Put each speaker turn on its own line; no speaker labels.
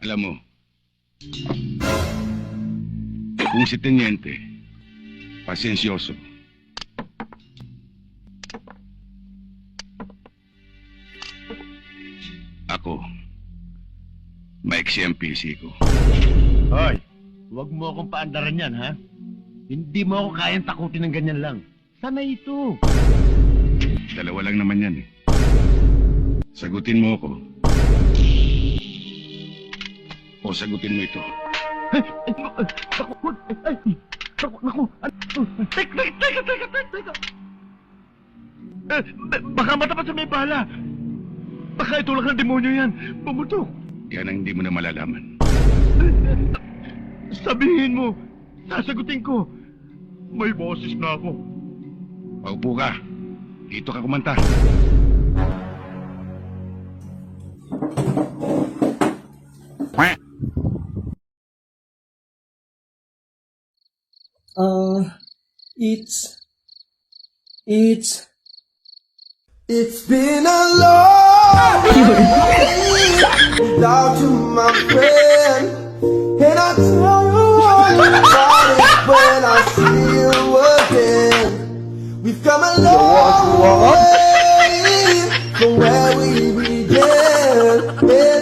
Alam mo, kung si Teniente, pasensyoso, ako, maiksi ang PC ko.
Hoy, huwag mo akong paandaran yan, ha? Hindi mo ako kayang takutin ng ganyan lang. Sana ito.
Dalawa lang naman yan eh. Sagutin mo ako. O sagutin mo ito.
Naku. Teka. Baka matapat sa may bala. Baka ito lang ang demonyo yan. Pumutok.
Yan ang hindi mo na malalaman.
Sabihin mo, sasagutin ko. May boses na ako.
Paupo ka. Dito ka kumanta.
It's been a long day without you, my friend. And I tell you all about it when I see you again. We've come a long way from where we began.